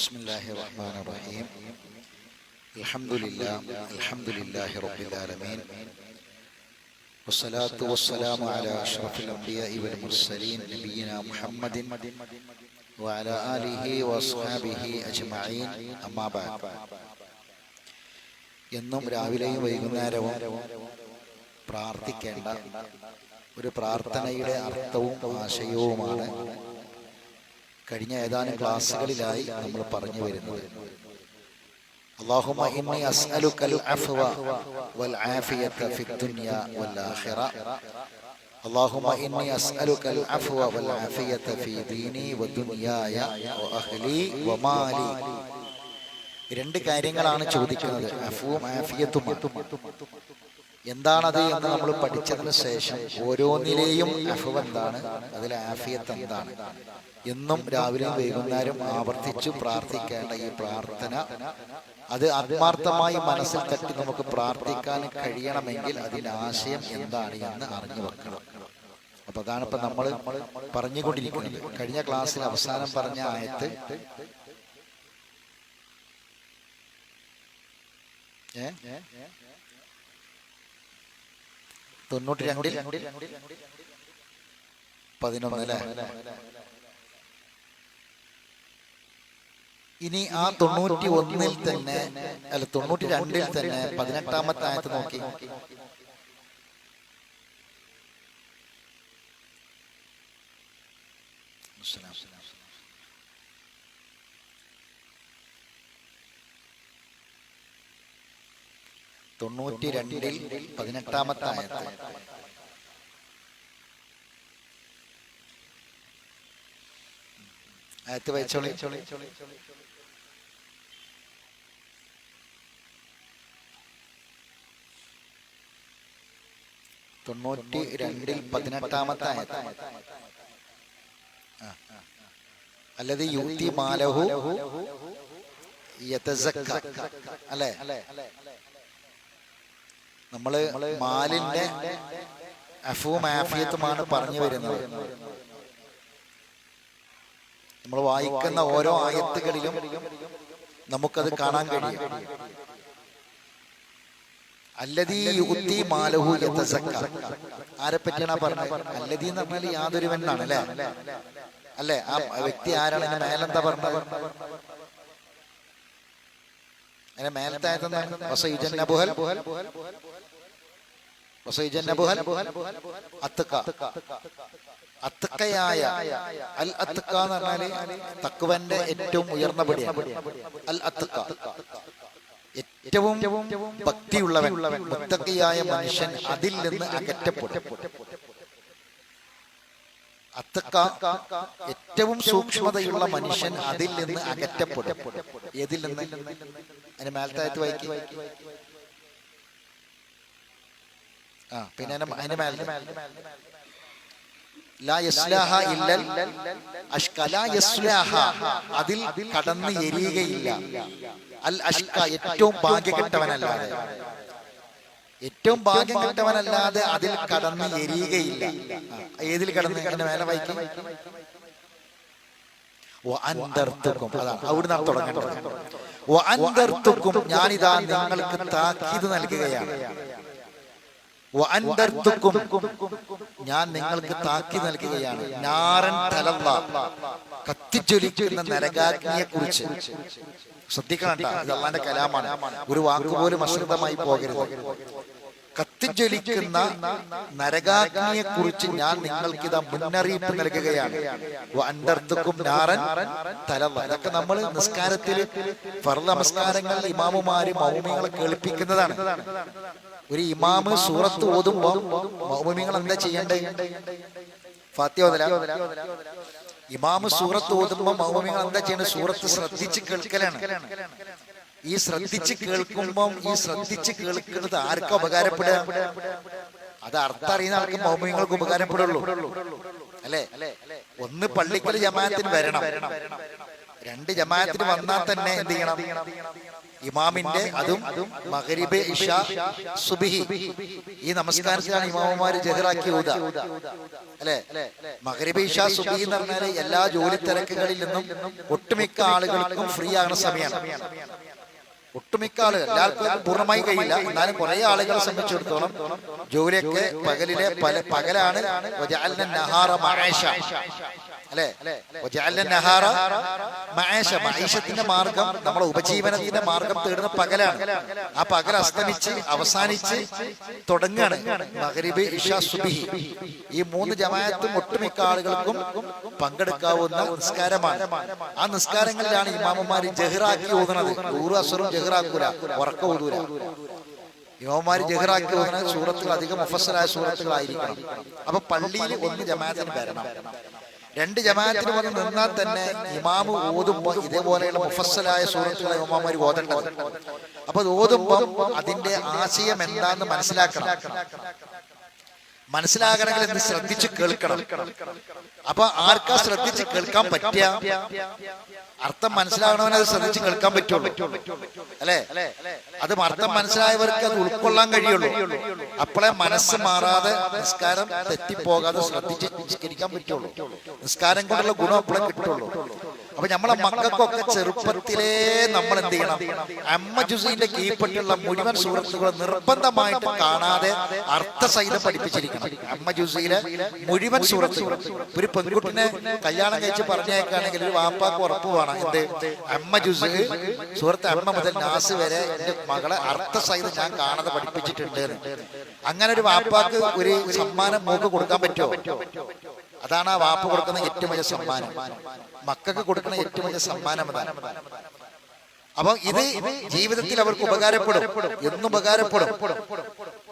ബിസ്മില്ലാഹിർ റഹ്മാനിർ റഹീം. അൽഹംദുലില്ലാഹി റബ്ബിൽ ആലമീൻ. വസ്സലാത്തു വസ്സലാമു അലാ അഷ്റഫിൽ അംബിയാഇ വൽ മുർസലീൻ നബിയിനാ മുഹമ്മദിൻ വഅലാ ആലിഹി വഅസ്ഹാബിഹി അജ്മഈൻ. അമ്മാ ബഅദ്. എന്നും രാവിലെയും വൈകുന്നേരവും പ്രാർത്ഥിക്കേണ്ട ഒരു പ്രാർത്ഥനയുടെ അർത്ഥവും ആശയവുമാണ് കഴിഞ്ഞ ഏതാനും ക്ലാസ്സുകളിലായി നമ്മൾ പറഞ്ഞു വരുന്നത്. അല്ലാഹുമ്മ ഇന്നി അസ്അലുക്കൽ അഫ്വ വൽ ആഫിയത ഫിദ് ദുനിയ വൽ ആഖിറ. അല്ലാഹുമ്മ ഇന്നി അസ്അലുക്കൽ അഫ്വ വൽ ആഫിയത ഫീ ദീനി വദുനിയായ വഅഹ്ലി വമാലി. രണ്ട് കാര്യങ്ങളാണ് ചോദിക്കുന്നത്, അഫ്വും ആഫിയത്തും. എന്താണത് എന്ന് നമ്മൾ പഠിച്ചതിന് ശേഷം ഓരോന്നിലെയും അഫ്വ് എന്താണ്, അതിലെ ആഫിയത്ത് എന്താണ് എന്നും രാവിലെയും വൈകുന്നേരം ആവർത്തിച്ചു പ്രാർത്ഥിക്കേണ്ട ഈ പ്രാർത്ഥന, അത് ആത്മാർത്ഥമായി മനസ്സിൽ തട്ടി നമുക്ക് പ്രാർത്ഥിക്കാൻ കഴിയണമെങ്കിൽ അതിന്റെ ആശയം എന്താണ് എന്ന് അറിഞ്ഞു വെക്കണം. അപ്പൊ അതാണ് ഇപ്പൊ നമ്മൾ പറഞ്ഞുകൊണ്ടിരിക്കുന്നത്. കഴിഞ്ഞ ക്ലാസ്സിൽ അവസാനം പറഞ്ഞ ആയത്ത് 92-11 അല്ലേ? ഇനി ആ 91-ൽ തന്നെ, അല്ല 92-ൽ തന്നെ 18-ാമത്തെ ആയത്ത് നോക്കി. തൊണ്ണൂറ്റിരണ്ടിൽ 18-ാമത്തെ ആയത്ത്. ആയത്ത് വായിച്ചോളി. 92-ൽ 18-ാമത്തെ ആയത്ത്. അല്ലദീ യുഅ്തി മാലഹു യതസക്ക, അല്ലേ? നമ്മള് മാലിന്റെ അഫ്വും ആഫിയത്തുമാണ് പറഞ്ഞു വരുന്നത്. നമ്മൾ വായിക്കുന്ന ഓരോ ആയത്തുകളിലും നമുക്കത് കാണാൻ കഴിയും. അല്ലദീ യുഅ്തി മാലഹു യതസക്ക, ആരെ പറ്റിയാണ് പറഞ്ഞത്? അല്ലദീ എന്ന് പറഞ്ഞാൽ യാതൊരുവൻ എന്നാണ്, അല്ലേ? ആ വ്യക്തി ആരാണ്? അതിന്റെ മേലെന്താ പറഞ്ഞത്? അതിന്റെ മേലത്തെ ആയതെന്താണ്? അത്തക്കയായ. അൽ അത്തക്ക എന്ന് പറഞ്ഞാല് തഖ്വന്റെ ഏറ്റവും ഉയർന്ന പടിയാണ്. അൽ അത്തക്ക ഏറ്റവും ഭക്തിയുള്ളവൻ, മുത്തഖിയായ മനുഷ്യൻ അതിൽ നിന്ന് അകറ്റപ്പെടും. അത്തക്ക ഏറ്റവും സൂക്ഷ്മതയുള്ള മനുഷ്യൻ അതിൽ നിന്ന് അകറ്റപ്പെടും. ഏതിൽ നിന്ന്? അതിന് മേൽത്തായത്ത് വായിക്കും. പിന്നെ അതിന്റെ മേലെ ലാ യസ്ലാഹ ഇല്ലൽ അഷ്ക, ലാ യസ്ലാഹ അതിൽ കടന്ന് എരിയുകയില്ല. അൽ അഷ്ക ഏറ്റവും ഭാഗ്യകെട്ടവനല്ലാതെ, ഏറ്റവും ഭാഗ്യം കെട്ടവനല്ലാതെ അതിൽ കടന്ന് എരിയുകയില്ല. ഏതിൽ കടന്ന്? എന്റെ മേലെ വായിക്കും. അതാണ് അവിടുന്ന് തുടങ്ങേണ്ടത്. ഞാനിതാ നിങ്ങൾക്ക് താക്കീത് നൽകുകയാണ്. ഞാൻ നിങ്ങൾക്ക് താക്കീത് നൽകുകയാണ്. നാറൻ തലല്ല, കത്തിജ്വലിക്കുന്ന നരകാഗ്നിയെ കുറിച്ച്. ശ്രദ്ധിക്കണം, ഇത് അല്ലാഹുവിന്റെ കലാമാണ്. ഒരു വാക്കുപോലും അശ്രദ്ധമായി പോകരുത്. കത്തിജ്വലിക്കുന്ന നരകാഗ്നിയെ കുറിച്ച് ഞാൻ നിങ്ങൾക്ക് ഇതാ മുന്നറിയിപ്പ് നൽകുകയാണ്. ഇതൊക്കെ നമ്മൾ നിസ്കാരത്തിൽ, ഫർള് നമസ്കാരങ്ങൾ ഇമാമുമാര് മൗമികളെ കേൾപ്പിക്കുന്നതാണ്. ഒരു ഇമാമ് സൂറത്ത് ഓതുമ്പോ മൗമികൾ എന്താ ചെയ്യണ്ടേ? ഫാത്തിഹ ഓതല. ഇമാമ് സൂറത്ത് ഓതുമ്പോ മൗമികൾ എന്താ ചെയ്യണ്ടേ? സൂറത്ത് ശ്രദ്ധിച്ച് കേൾക്കലാണ്. ഈ ശ്രദ്ധിച്ച് കേൾക്കുമ്പോൾ ഈ ശ്രദ്ധിച്ച് കേൾക്കുന്നത് ആർക്കും ഉപകാരപ്പെടുക? അത് അർത്ഥം അറിയുന്ന ആൾക്ക് മൗമിങ്ങൾക്ക് ഉപകാരപ്പെടുള്ളൂ, അല്ലേ? ഒന്ന് പള്ളിക്കൽ ജമാഅത്തിന് വരണം. 2 ജമാഅത്തിന് വന്നാൽ തന്നെ എന്ത് ചെയ്യണം? ഇമാമിന്റെ അതും മഗ്രിബ് ഇശ സുബ്ഹി ഈ നമസ്കാരത്തിലാണ് ഇമാമുമാര് ജഹറാക്കി ഊത അല്ലെ. മഗ്രിബ് ഇശ സുബ്ഹി എന്ന് പറഞ്ഞാൽ എല്ലാ ജോലി തിരക്കുകളിൽ നിന്നും ഒട്ടുമിക്ക ആളുകൾക്കും ഫ്രീ ആകുന്ന സമയമാണ്. ഒട്ടുമിക്ക ആളുകൾ, എല്ലാവർക്കും പൂർണ്ണമായി കഴിയില്ല, എന്നാലും കുറെ ആളുകളെ സംബന്ധിച്ചിടത്തോളം ജോലിയൊക്കെ പകലാണ്. അല്ലെ, മഈശത്തിന്റെ മാർഗം, നമ്മളെ ഉപജീവനത്തിന്റെ മാർഗം തേടുന്ന പകലാണ്. ആ പകൽ അസ്തമിച്ച് അവസാനിച്ച് തുടങ്ങാണ് മഗ്രിബ് ഇശ സുബ്ഹി. ഈ 3 ജമാഅത്തും ഒട്ടുമിക്ക ആളുകൾക്കും പങ്കെടുക്കാവുന്ന നിസ്കാരമാണ്. ആ നിസ്കാരങ്ങളിലാണ് ഇമാമുമാര് ജഹ്റാക്കി ഓതുന്നത്. ഊറു അസ്റും ജഹ്റാക്കൂല, ഉറക്ക ഊതൂല. ഇമാമുമാര് ജഹ്റാക്കി ഓതുന്ന സൂറത്തുകൾ അധികം മുഫസ്സലായ സൂറത്തുകളായിരിക്കണം. അപ്പൊ പള്ളിയിൽ 1 ജമാഅത്തിന് വരണം. 2 ജമാഅത്തിന് വന്ന് നിന്നാൽ തന്നെ ഇമാമ് ഓതുമ്പോൾ ഇതേപോലെയുള്ള മുഫസ്സലായ സൂറത്തുകളെ ഇമാമുമാര് ഓതേണ്ടത്. അപ്പൊ അത് ഓതുമ്പോൾ അതിന്റെ ആശയം എന്താണെന്ന് മനസ്സിലാകണമെങ്കിൽ എന്ത് ശ്രദ്ധിച്ച് കേൾക്കണം. അപ്പൊ ആർക്കാ ശ്രദ്ധിച്ച് കേൾക്കാൻ പറ്റിയ അർത്ഥം മനസ്സിലാകണമെന്ന് അത് ശ്രദ്ധിച്ച് കേൾക്കാൻ പറ്റുള്ളൂ അല്ലെ. അത് അർത്ഥം മനസ്സിലായവർക്ക് അത് ഉൾക്കൊള്ളാൻ കഴിയുള്ളൂ. അപ്പോഴേ മനസ്സ് മാറാതെ നിസ്കാരം തെറ്റിപ്പോകാതെ ശ്രദ്ധിച്ച് നിസ്കരിക്കാൻ പറ്റുള്ളൂ. നിസ്കാരം കൊണ്ടുള്ള ഗുണം അപ്പോഴേ കിട്ടുള്ളൂ. അപ്പൊ നമ്മളെ മക്കൾക്കൊക്കെ ചെറുപ്പത്തിലേ നമ്മൾ എന്ത് ചെയ്യണം, അമ്മ ജുസീന്റെ കീഴ്പ്പെട്ടുള്ള മുഴുവൻ സൂറത്തുകൾ നിർബന്ധമായിട്ട് കാണാതെ അർത്ഥസഹിതം പഠിപ്പിച്ചിരിക്കണം. അമ്മ ജുസീലെ മുഴുവൻ സൂറത്തുകൾ ഒരു പെൺകുട്ടിനെ കല്യാണം കഴിച്ച് പറഞ്ഞേക്കാണെങ്കിൽ ഒരു വാപ്പാക്ക് ഉറപ്പ് വേണം, എന്ത്, അമ്മ ജുസ് സൂറത്ത് അമ്മ മുതൽ നാസ് വരെ എന്റെ മകളെ അർത്ഥസഹിതം ഞാൻ കാണാതെ പഠിപ്പിച്ചിട്ടുണ്ട്. അങ്ങനെ ഒരു വാപ്പാക്ക് ഒരു സമ്മാനം മോക്ക് കൊടുക്കാൻ പറ്റുമോ? അതാണ് ആ വാപ്പ് കൊടുക്കുന്ന ഏറ്റവും വലിയ സമ്മാനം. മക്കൾക്ക് കൊടുക്കുന്ന ഏറ്റവും വലിയ സമ്മാനം അതാണ്. അപ്പൊ ഇത് ജീവിതത്തിൽ അവർക്ക് ഉപകാരപ്പെടും, എന്നും ഉപകാരപ്പെടും.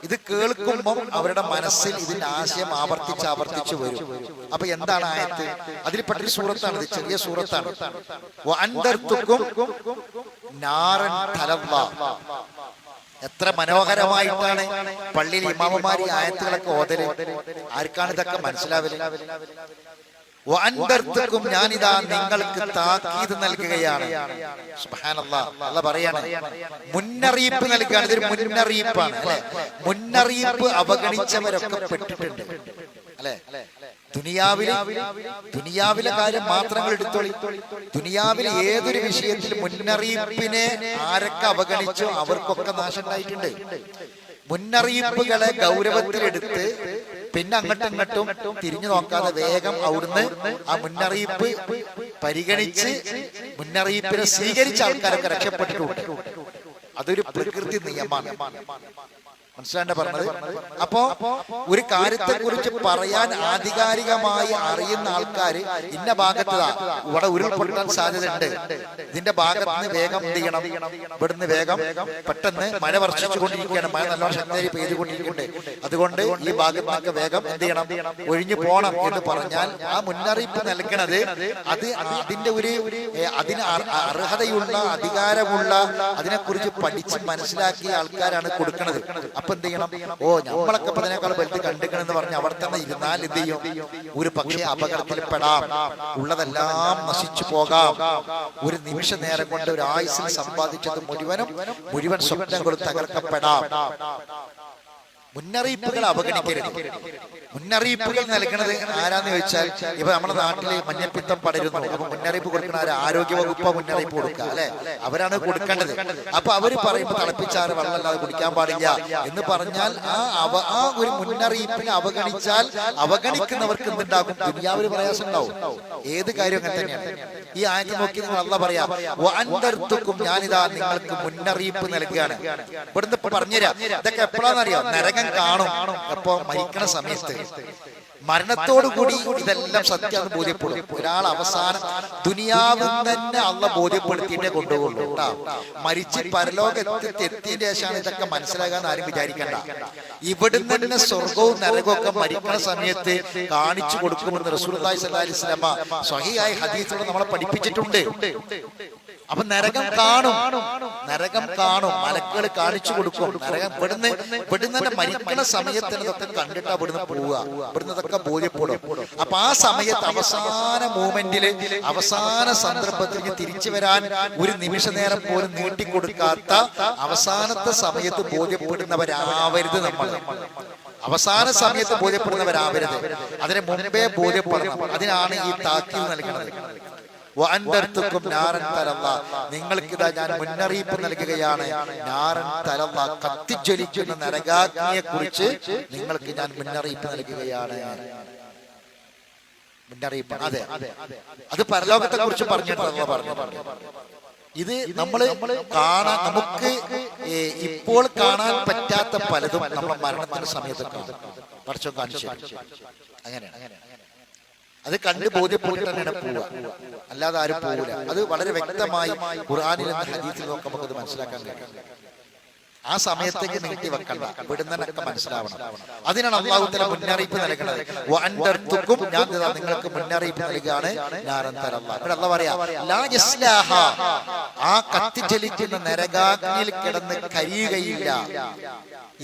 ഇത് കേൾക്കുമ്പോൾ അവരുടെ മനസ്സിൽ ഇതിന്റെ ആശയം ആവർത്തിച്ച് വരും. അപ്പൊ എന്താണ് ആയത്ത്? അതിൽപ്പെട്ടൊരു സൂറത്താണ്, ഇത് ചെറിയ സൂറത്താണ്. എത്ര മനോഹരമായിട്ടാണ് പള്ളിയിൽ ഇമാമുമാരി ആയത്തുകളൊക്കെ ഓതല്. ആർക്കാണ് ഇതൊക്കെ മനസ്സിലാവല്? വഅൻദർതുക്കും, ഞാനിതാ നിങ്ങൾക്ക് താക്കീത് നൽകുകയാണ്. സുബ്ഹാനല്ലാഹ്, അല്ലാഹ് പറയാണ്, മുന്നറിയിപ്പ് നൽകുകയാണ്. ഇതൊരു മുന്നറിയിപ്പാണ് അല്ലെ. മുന്നറിയിപ്പ് അവഗണിച്ചവരൊക്കെ പെട്ടിട്ടുണ്ട് അല്ലെ. ദുനിയാവിലെ കാര്യം മാത്രങ്ങൾ എടുത്തോളി. ദുനിയാവിലെ ഏതൊരു വിഷയത്തിൽ മുന്നറിയിപ്പിനെ ആരൊക്കെ അവഗണിച്ചോ അവർക്കൊക്കെ നാശം ഉണ്ടായിട്ടുണ്ട്. മുന്നറിയിപ്പുകളെ ഗൗരവത്തിലെടുത്ത് പിന്നെ അങ്ങോട്ടും തിരിഞ്ഞു നോക്കാതെ വേഗം അവിടുന്ന് ആ മുന്നറിയിപ്പ് പരിഗണിച്ച് മുന്നറിയിപ്പിനെ സ്വീകരിച്ച ആൾക്കാരൊക്കെ രക്ഷപ്പെട്ടിട്ടുണ്ട്. അതൊരു പ്രകൃതി നിയമമാണ്. മനസ്സിലാണ്ട പറഞ്ഞത്? അപ്പോ ഒരു കാര്യത്തെ കുറിച്ച് പറയാൻ ആധികാരികമായി അറിയുന്ന ആൾക്കാര് ഇന്ന ഭാഗത്താ ഇവിടെ ഉരുൾപൊട്ടാൻ സാധ്യതയുണ്ട്, ഇതിന്റെ ഭാഗത്ത് നിന്ന് വേഗം എന്ത് ചെയ്യണം, ഇവിടുന്ന് വേഗം പെട്ടെന്ന് മഴ വർഷിച്ചുകൊണ്ടിരിക്കുകയാണ്, മഴ നല്ലോണം ശക്തിയായി പെയ്തുകൊണ്ടിരിക്കുന്നുണ്ട്, അതുകൊണ്ട് ഈ ഭാഗത്തൊക്കെ വേഗം എന്ത് ചെയ്യണം, ഒഴിഞ്ഞു പോകണം എന്ന് പറഞ്ഞാൽ ആ മുന്നറിയിപ്പ് നൽകണത് അത് അതിന്റെ അതിന് അർഹതയുള്ള അധികാരമുള്ള അതിനെക്കുറിച്ച് പഠിച്ച് മനസ്സിലാക്കിയ ആൾക്കാരാണ് കൊടുക്കുന്നത്. അപ്പൊ എന്ത് ചെയ്യണം, നമ്മളൊക്കെ അതിനേക്കാൾ വലുത് കണ്ടിക്കണെന്ന് പറഞ്ഞ് അവിടെ തന്നെ ഇരുന്നാൽ എന്ത് ചെയ്യും, ഒരു പക്ഷേ അപകടത്തിൽപ്പെടാം, ഉള്ളതെല്ലാം നശിച്ചു പോകാം. ഒരു നിമിഷ നേരം കൊണ്ട് ഒരു ആയുസ്സിൽ സമ്പാദിച്ചത് മുഴുവൻ സ്വപ്നങ്ങളും തകർക്കപ്പെടാം. മുന്നറിയിപ്പുകൾ അവഗണിക്കരുത്. മുന്നറിയിപ്പുകൾ നൽകുന്നത് ആരാന്ന് ചോദിച്ചാൽ, ഇപ്പൊ നമ്മുടെ നാട്ടില് മഞ്ഞപ്പിത്തം പടരുന്നു, അപ്പൊ മുന്നറിയിപ്പ് കൊടുക്കുന്ന ആരോഗ്യ വകുപ്പ് മുന്നറിയിപ്പ് കൊടുക്കുക അല്ലെ, അവരാണ് കൊടുക്കേണ്ടത്. അപ്പൊ അവര് പറയുമ്പോൾ തിളപ്പിച്ചാറ് വെള്ളമല്ലാതെ കുടിക്കാൻ പാടില്ല എന്ന് പറഞ്ഞാൽ ആ ഒരു മുന്നറിയിപ്പിനെ അവഗണിച്ചാൽ അവഗണിക്കുന്നവർക്ക് എന്തുണ്ടാകും, ദുനിയാവിൽ പ്രയാസം ഉണ്ടാവും. ഏത് കാര്യം അങ്ങനെ തന്നെയാണ്. ഈ ആയത്ത് നോക്കി നിങ്ങൾ അല്ലാഹ് പറയാ, വഅൻദർതുക്കും, ഞാനിതാ നിങ്ങൾക്ക് മുന്നറിയിപ്പ് നൽകുകയാണ്. ഇവിടുന്ന് പറഞ്ഞുതരാം, ഇതൊക്കെ എപ്പോഴാണെന്നറിയാം, നരകം കാണും. എപ്പോ? മരിക്കണ സമയത്ത്. മരണത്തോടുകൂടി ഇതെല്ലാം സത്യം ബോധ്യപ്പെടും. ഒരാൾ അവസാനം ദുനിയാവിൽ തന്നെ അള്ളാഹ് ബോധ്യപ്പെടുത്തിയിട്ടേ കൊണ്ടുപോകുള്ളൂ കേട്ടോ. മരിച്ച് പരലോകത്തെത്തിയതിന്റെ ശേഷമാണ് ഇതൊക്കെ മനസ്സിലാകാൻ ആരും വിചാരിക്കണ്ട. ഇവിടുന്ന് തന്നെ സ്വർഗവും നരകവും ഒക്കെ മരിക്കുന്ന സമയത്ത് കാണിച്ചു കൊടുക്കുമെന്ന് റസൂലുള്ളാഹി സ്വല്ലല്ലാഹി അലൈഹി വസല്ലം സ്വഹീഹായ ഹദീസിലൂടെ നമ്മളെ പഠിപ്പിച്ചിട്ടുണ്ട്. അപ്പൊ നരകം കാണും, മലക്കുകൾ കാണിച്ചു കൊടുക്കും. നരകം ഇവിടുന്ന് മരിക്കുന്ന സമയത്തിന് ഇതൊക്കെ കണ്ടിട്ടാ ഇവിടുന്ന് പോവുക, ഇവിടുന്ന് ഇതൊക്കെ ബോധ്യപ്പെടും. അപ്പൊ ആ സമയത്ത് അവസാന മൂമെന്റില്, അവസാന സന്ദർഭത്തിൽ തിരിച്ചു വരാൻ ഒരു നിമിഷ നേരം പോലും നീട്ടിക്കൊടുക്കാത്ത അവസാനത്തെ സമയത്ത് ബോധ്യപ്പെടുന്നവരാവരുത് നമ്മൾ. അവസാന സമയത്ത് ബോധ്യപ്പെടുന്നവരാവരുത്, അതിന് മുമ്പേ ബോധ്യപ്പെടണം. അതിനാണ് ഈ താക്കീത് നൽകുന്നത്. നിങ്ങൾക്കിതാ ഞാൻ മുന്നറിയിപ്പ് നൽകുകയാണ്. നാരൻ തലവ, കത്തിജ്വലിക്കുന്ന നരകാഗ്നിയെ കുറിച്ച് നിങ്ങൾക്ക് ഞാൻ മുന്നറിയിപ്പ് നൽകുകയാണ്. മുന്നറിയിപ്പ്, അതെ, അത് പരലോകത്തെ കുറിച്ച് പറഞ്ഞിട്ടുണ്ട്. ഇത് നമുക്ക് ഇപ്പോൾ കാണാൻ പറ്റാത്ത പലതും നമ്മുടെ മരണത്തിന്റെ സമയത്ത് പടച്ചോൻ കാണിച്ചു. അങ്ങനെയാണ്. അത് കണ്ട് ബോധ്യപ്പെട്ട് തന്നെയാണ് പോവുക, അല്ലാതെ ആരും പോവില്ല. അത് വളരെ വ്യക്തമായി ഖുർആനിൽ നിന്ന് ഹദീസിൽ നോക്കുമ്പോൾ നമുക്കത് മനസ്സിലാക്കാൻ കഴിയും. ആ സമയത്തേക്ക് നീട്ടി വെക്കണ്ട, വിടുന്നതിനൊക്കെ മനസ്സിലാവണം. അതിനാണ് അല്ലാഹു തആല മുന്നറിയിപ്പ് നൽകുന്നത്. വഅൻദർതുക്കും, ഞാൻ നിങ്ങൾക്ക് മുന്നറിയിപ്പ് നൽകുകയാണ്. ഇവിടെ അല്ലാഹു പറയാ, ലാ യസ്ലാഹ, ആ കത്തിജ്വലിക്കുന്ന നരകാഗ്നിയിൽ കിടന്ന് കരിയുകയില്ല,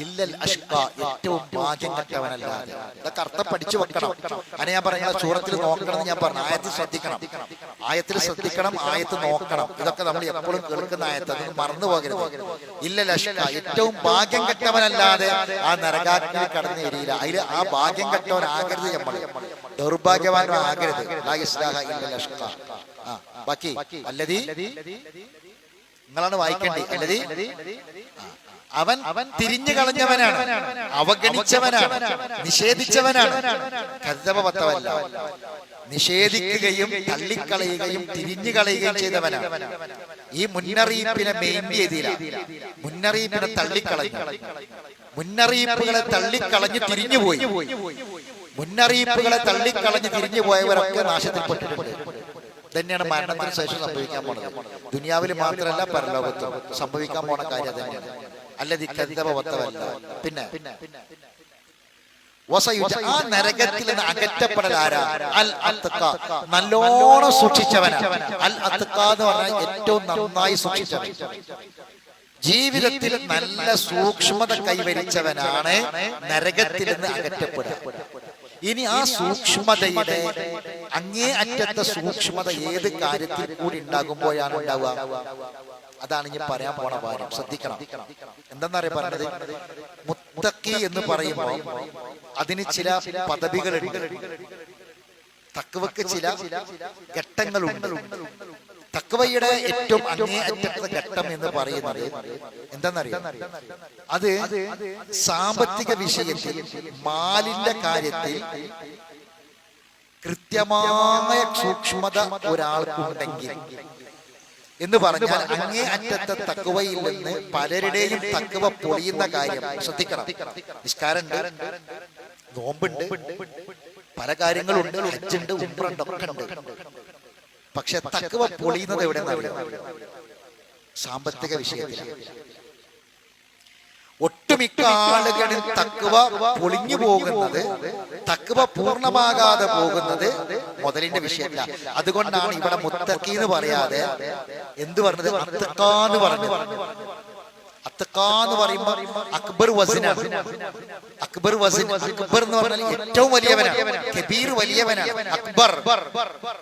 ഇല്ലൽ അഷ്ഖ, ഏറ്റവും ഭാഗ്യം കെട്ടവനല്ലാതെ. ഇതൊക്കെ അർത്ഥം പഠിച്ചു വെക്കണം. അങ്ങനെ ഞാൻ പറഞ്ഞ സൂറത്തിൽ നോക്കണം എന്ന് ഞാൻ പറഞ്ഞു. ആയത്തിൽ ശ്രദ്ധിക്കണം, ആയത്ത് നോക്കണം. ഇതൊക്കെ നമ്മൾ എപ്പോഴും കേൾക്കുന്ന ആയത്ത്, അതൊന്നും മറന്നു പോകരുത്. ഇല്ലൽ അഷ്ഖ, ഏറ്റവും ഭാഗ്യം കെട്ടവനല്ലാതെ ആ നരകാഗ്നിയിൽ കടന്നു വരില്ല. അതിൽ ആ ഭാഗ്യം കെട്ടവനാകരുത്, നമ്മൾ ദൗർഭാഗ്യവാനും ആകരുത്. ലാ യസ്ലാഹ ഇല്ലൽ അഷ്ഖ. ബാക്കി അല്ലദീ, നിങ്ങളാണ് വായിക്കേണ്ടി. അല്ലദീ, അവൻ തിരിഞ്ഞു കളഞ്ഞവനാണ്, അവഗണിച്ചവനാണ്, നിഷേധിച്ചവനാണ്. കർത്തവത്തവല്ല, നിഷേധിക്കുകയും തള്ളിക്കളയുകയും തിരിഞ്ഞു കളയുകയും ചെയ്തവനാണ്. ഈ മുന്നറിയിപ്പിനെ മെയിൻ ചെയ്തില്ല, മുന്നറിയിപ്പിനെ തള്ളിക്കളഞ്ഞു, മുന്നറിയിപ്പുകളെ തള്ളിക്കളഞ്ഞ് തിരിഞ്ഞുപോയി. മുന്നറിയിപ്പുകളെ തള്ളിക്കളഞ്ഞ് തിരിഞ്ഞു പോയവരൊക്കെ നാശത്തിൽപ്പെട്ടിട്ടുണ്ട്. തന്നെയാണ് മരണത്തിന് ശേഷം സംഭവിക്കാൻ പോണത്. ദുനിയാവിൽ മാത്രമല്ല പരലോകത്തും സംഭവിക്കാൻ പോണ കാര്യം തന്നെയാണ്. അല്ലദീ കദ്ദബ വതവല്ല. പിന്നെ ആ നരകത്തിൽ നിന്ന് അകറ്റപ്പെടൽ ആരാ? അൽ അത്ഖ, നല്ലോണം സൂക്ഷിച്ചവനാണ്. അൽ അത്ഖ എന്ന് പറഞ്ഞാൽ ഏറ്റവും നന്നായി സൂക്ഷിച്ചവൻ, ജീവിതത്തിൽ നല്ല സൂക്ഷ്മത കൈവരിച്ചവനാണ് നരകത്തിൽ നിന്ന് അകറ്റപ്പെടുക. ഇനി ആ സൂക്ഷ്മതയുടെ അങ്ങേ അറ്റത്തെ സൂക്ഷ്മത ഏത് കാര്യത്തിൽ കൂടി ഉണ്ടാകുമ്പോഴാണ് ഉണ്ടാവുക? അതാണ് ഇനി പറയാൻ പോണ കാര്യം. ശ്രദ്ധിക്കണം. എന്താന്നറിയ പറഞ്ഞത്? മുത്തഖി എന്ന് പറയുമ്പോൾ അതിന് ചില പദവികളുണ്ട്, തഖ്വക്ക് ചില ഘട്ടങ്ങളുണ്ട്. തഖ്വയുടെ ഏറ്റവും അങ്ങേ അറ്റത്തെ ഘട്ടം എന്ന് പറയുന്നത് എന്താന്നറിയാം? അത് സാമ്പത്തിക വിഷയത്തിൽ, മാലിന്റെ കാര്യത്തിൽ കൃത്യമായ സൂക്ഷ്മത ഒരാൾക്കുണ്ടെങ്കിൽ എന്ന് പറഞ്ഞാൽ അങ്ങേ അറ്റത്തെ തഖ്വയിൽ നിന്ന് പലരുടെയും തഖ്വ പൊളിയുന്ന കാര്യം ശ്രദ്ധിക്കണം. നിസ്കാരമുണ്ട്, നോമ്പുണ്ട്, പല കാര്യങ്ങളുണ്ട്, ഹജ്ജുണ്ട്, ഉംറയുണ്ട്, ഒക്കെ ഉണ്ട്. പക്ഷെ തഖ്വ പൊളിയുന്നത് എവിടെയെന്നറിയാം? സാമ്പത്തിക വിഷയത്തിലാണ്. ഒട്ടുമിക്ക ആളുകളിൽ തഖ്വ പൊളിഞ്ഞു പോകുന്നത്, തഖ്വ പൂർണ്ണമാകാതെ പോകുന്നത് മുതലിന്റെ വിഷയത്തിലാണ്. അതുകൊണ്ടാണ് ഇവിടെ മുത്തഖി എന്ന് പറയാതെ എന്ത് പറഞ്ഞത്? അത്ഖ എന്ന് പറഞ്ഞത്. അത്ഖ എന്ന് പറയുമ്പോ അക്ബർ വസിനാണ്. അക്ബർ വസിൻ, അക്ബർ എന്ന് പറഞ്ഞാൽ ഏറ്റവും വലിയവനാണ്, കബീർ വലിയവനാണ്, അക്ബർ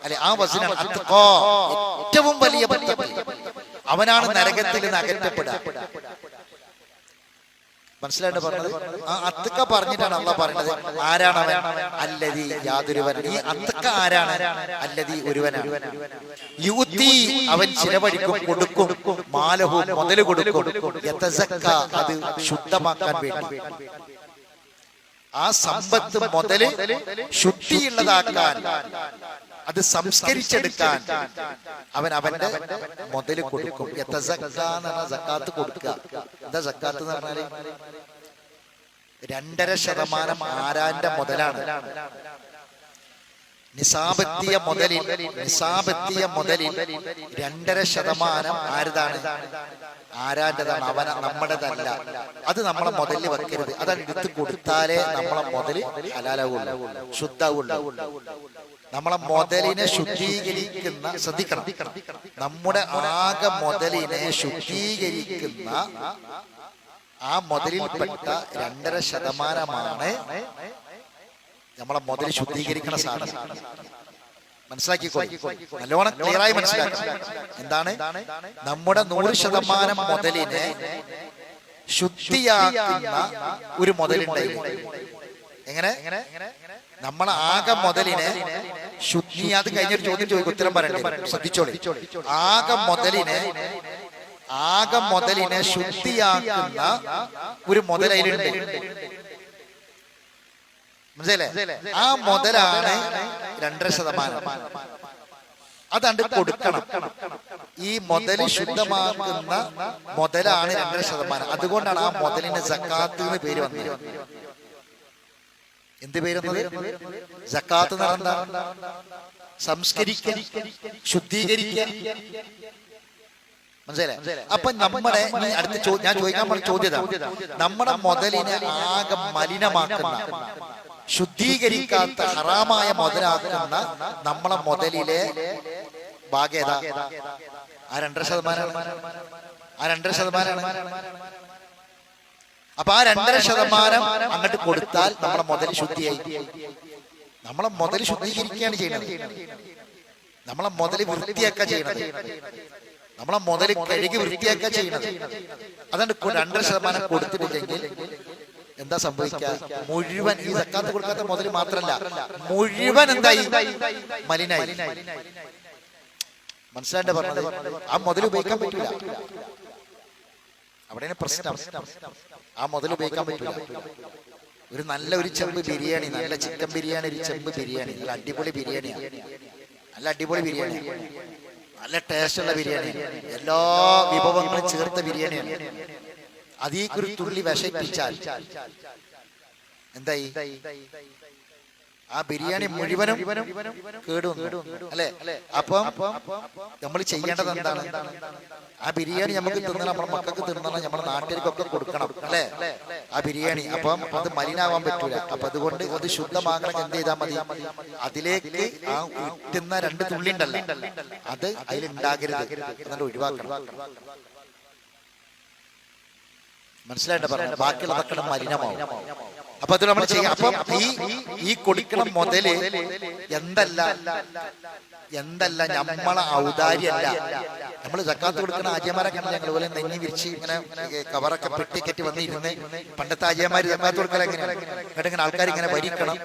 അല്ലെ, ആ വസിനാണ് അത്ഖ, ഏറ്റവും വലിയ. അവനാണ് നരകത്തിൽ നിന്ന് അകറ്റപ്പെടുക. മനസ്സിലായിട്ട് പറഞ്ഞത്? ആ അത്ഖ പറഞ്ഞിട്ടാണ് അള്ളാഹ് പറയുന്നത്. ആരാണ് അവൻ? അല്ലദീ, യാതൊരുവൻ. ഈ അത്ഖ ആരാണ്? അല്ലദീ, ഒരുവനാണ്. യുതി, അവൻ ചിലവഴിക്കും, കൊടുക്കും, മാലഹു, മുതൽ കൊടുക്കും, യതസക്ക, അത് ശുദ്ധമാക്കാൻ വേണ്ടി. ആ സമ്പത്ത് മുതല് ശുദ്ധിയുള്ളതാക്കാൻ, അത് സംസ്കരിച്ചെടുക്കാൻ അവൻ അവന്റെ മുതല് കൊടുക്കും. സക്കാത്ത് കൊടുക്കുക. എന്താ സക്കാത്ത് എന്ന് പറഞ്ഞാല്? 2.5% ആരാന്റെ മുതലാണ്. നിസാബെത്തിയ മുതലിൽ 2.5% ആരതാണ്? ആരാന്റെതാണ്, അവൻ നമ്മുടേതല്ല. അത് നമ്മളെ മുതലിൽ വെക്കരുത്. അതാണ് എടുത്ത് കൊടുത്താലേ നമ്മളെ മുതല് ഹലാലാവുള്ളൂ, ശുദ്ധാവുള്ളൂ. നമ്മളെ മുതലിനെ ശുദ്ധീകരിക്കുന്ന, ശ്രദ്ധിക്കണം, നമ്മുടെ ആകെ മുതലിനെ ശുദ്ധീകരിക്കുന്ന ആ മുതലിൽപ്പെട്ട 2.5% നമ്മളെ മുതൽ ശുദ്ധീകരിക്കുന്ന സാധനം. മനസ്സിലാക്കിക്കോളി, നല്ലോണം ക്ലിയറായി മനസ്സിലാക്കണം. എന്താണ്? നമ്മുടെ 100% മുതലിനെ ശുദ്ധിയാക്കുന്ന ഒരു മുതലുണ്ടായിരുന്നു. എങ്ങനെ? നമ്മളെ ആകെ മുതലിനെ ശുദ്ധി, അത് കഴിഞ്ഞൊരു ചോദ്യം ചോദിക്കും, ഉത്തരം പറയണ്ടേ, ശ്രദ്ധിച്ചോളി. ആകെ മുതലിനെ ശുദ്ധിയാക്കുന്ന ഒരു മുതൽ അതിലുണ്ട്. മനസ്സിലല്ലേ? ആ മുതലാണ് 2.5%. അതണ്ട് കൊടുക്കണം. ഈ മുതല് ശുദ്ധമാക്കുന്ന മുതലാണ് 2.5%. അതുകൊണ്ടാണ് ആ മുതലിന് സക്കാത്ത് എന്ന് പേര് വന്നത്. എന്ത് പേര് വന്നത്? സക്കാത്ത് എന്ന് പറഞ്ഞാൽ സംസ്കരിക്കാൻ, ശുദ്ധീകരിക്കാൻ. മനസ്സിലായി? അപ്പൊ നമ്മുടെ അടുത്ത ഞാൻ ചോദിക്കാൻ പറഞ്ഞ ചോദ്യതാണ്, നമ്മുടെ മുതലിനെ ആകെ മലിനമാക്കുന്ന, ശുദ്ധീകരിക്കാത്ത, ഹറാമായ മുതലാക്കുന്ന നമ്മളെ മുതലിലെ ഭാഗ്യത ആ 2.5%. ആ 2.5%. അപ്പൊ ആ 2.5% അങ്ങോട്ട് കൊടുത്താൽ നമ്മളെ മുതൽ ശുദ്ധിയായി. നമ്മളെ മുതൽ ശുദ്ധീകരിക്കുകയാണ് ചെയ്യുന്നത്. നമ്മളെ മുതൽ വൃത്തിയാക്കുക ചെയ്യുന്നത്. നമ്മളെ മുതൽ കഴുകി വൃത്തിയാക്കുക ചെയ്യുന്നത്. അതുകൊണ്ട് 2.5% കൊടുത്തിട്ടില്ലെങ്കിൽ എന്താ സംഭവിക്കുക? മുഴുവൻ ഈ സക്കാത്ത് കൊടുക്കാത്ത മുതൽ മാത്രല്ല, മുഴുവൻ എന്തായി? മലിനായി. മനസ്സിലാണ്ട് പറഞ്ഞത്? ആ മുതൽ ഉപയോഗിക്കാൻ പറ്റില്ല. അവിടെയാണ് പ്രശ്നം. ആ മുതൽ ഉപയോഗിക്കാൻ പറ്റില്ല. ഒരു ചെമ്പ് ബിരിയാണി, നല്ല ചിക്കൻ ബിരിയാണി, ഒരു ചെമ്പ് ബിരിയാണി, നല്ല അടിപൊളി ബിരിയാണിയാണ്. നല്ല അടിപൊളി ബിരിയാണി, നല്ല ടേസ്റ്റുള്ള ബിരിയാണി, എല്ലാ വിഭവങ്ങളും ചേർത്ത ബിരിയാണിയാണ്. അതീക്കൊരു തുള്ളി വിഷയിപ്പിച്ചാൽ എന്തായി? ആ ബിരിയാണി മുഴുവനും കേടും അല്ലെ? അപ്പം നമ്മൾ ചെയ്യേണ്ടത് എന്താണ്? ആ ബിരിയാണി നമുക്ക് തിന്നണം, നമ്മുടെ മക്കൾക്ക് തിന്നണം, നമ്മുടെ നാട്ടിലേക്കൊക്കെ കൊടുക്കണം അല്ലെ? ആ ബിരിയാണി അപ്പം അത് മലിനാവാൻ പറ്റൂല. അപ്പൊ അതുകൊണ്ട് അത് ശുദ്ധമാകണം. എന്ത് ചെയ്താൽ മതി? അതിലേക്ക് ആ ഇട്ടുന്ന 2 തുള്ളി ഉണ്ടല്ലോ, അത് അതിലുണ്ടാകരുത്, എന്നിട്ട് ഒഴിവാക്കണം. മനസ്സിലായിട്ട് പറയാം. ബാക്കിയുള്ളതൊക്കെ മലിനമാവും. അപ്പൊ അത് നമ്മൾ ചെയ്യാം. അപ്പം ഈ കൊടുക്കണം മുതല് എന്തല്ല നമ്മളെ ഔദാര്യമല്ല. നമ്മൾ സക്കാത്ത് കൊടുക്കുന്ന ആജിയമാരൊക്കെ ഞങ്ങൾ പോലെ നെഞ്ഞി വിരിച്ച് ഇങ്ങനെ കവറൊക്കെ പെട്ടിക്കെട്ടി വന്നിരുന്ന്, പണ്ടത്തെ ആജിയമാര് സക്കാത്ത് കൊടുക്കൽ എങ്ങനെയാണ്? എന്നിട്ട് ഇങ്ങനെ ആൾക്കാർ ഇങ്ങനെ ഭരിക്കണം,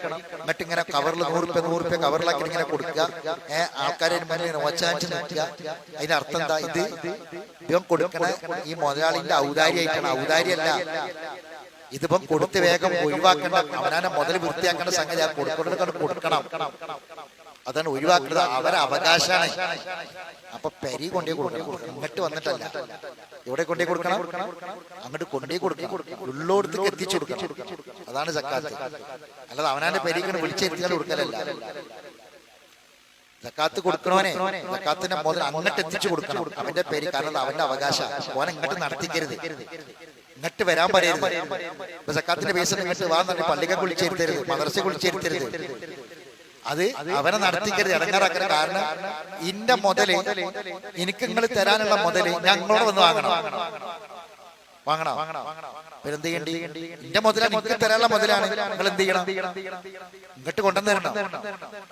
എന്നിട്ട് ഇങ്ങനെ കവറിൽ 100 രൂപ കവറിലാക്കി ഇങ്ങനെ കൊടുക്കുക. ആൾക്കാരെ മുന്നിൽ ഒച്ചാഞ്ച് നോക്കുക. അതിന്റെ അർത്ഥം എന്താ? ഇവൻ കൊടുക്കണ ഈ മുതലാളിന്റെ ഔദാര്യമായിട്ടാണ്. ഔദാര്യമല്ല. ഇതിപ്പം കൊടുത്ത് വേഗം ഒഴിവാക്കേണ്ട, അവനാനെ മുതൽ വൃത്തിയാക്കേണ്ട സംഗതി. ആ കൊടുക്കണം. അതാണ് ഒഴിവാക്കുന്നത്. അവരെ അവകാശമാണ്. അപ്പൊ പെരി കൊണ്ടേ കൊടുക്കണം. ഇങ്ങോട്ട് വന്നിട്ടല്ല. എവിടെ കൊണ്ടേ കൊടുക്കണം? അങ്ങോട്ട് കൊണ്ടേ കൊടുക്കണം. ഉള്ളോടത്തേക്ക് എത്തിച്ചു കൊടുക്കണം. അതാണ് സക്കാത്ത്. അല്ലാതെ അവനാന്റെ പെരിക്ക് വിളിച്ചെത്തിയാൽ കൊടുക്കലല്ല. സക്കാത്ത് കൊടുക്കണോനെ സക്കാത്തിന്റെ മുതൽ അങ്ങോട്ട് എത്തിച്ചു കൊടുക്കണം. അവന്റെ പേര്, കാരണം അവന്റെ അവകാശം. ഓനെ ഇങ്ങോട്ട് നടത്തിക്കരുത്, ഇങ്ങോട്ട് വരാൻ പറയരുത്. ഇപ്പൊ സക്കാത്തിന്റെ പൈസ ഇങ്ങോട്ട് വാന്ന് പള്ളിക കുളിച്ചെടുത്തരുത്, മദർസ കുളിച്ചെടുത്തരുത്. അത് അവനെ നടത്തിക്കരുത്, ഇടങ്ങാറാക്കരുത്. കാരണം ഇന്റെ മുതല്, എനിക്ക് നിങ്ങൾ തരാനുള്ള മുതല് ഞങ്ങളോട് വന്ന് വാങ്ങണം. എന്ത് ചെയ്യണ്ടി? എന്റെ മുതലാണ്, നിങ്ങൾക്ക് തരാനുള്ള മുതലാണ്. നിങ്ങൾ എന്ത് ചെയ്യണം? ഇങ്ങോട്ട് കൊണ്ടുവന്ന് തരണം.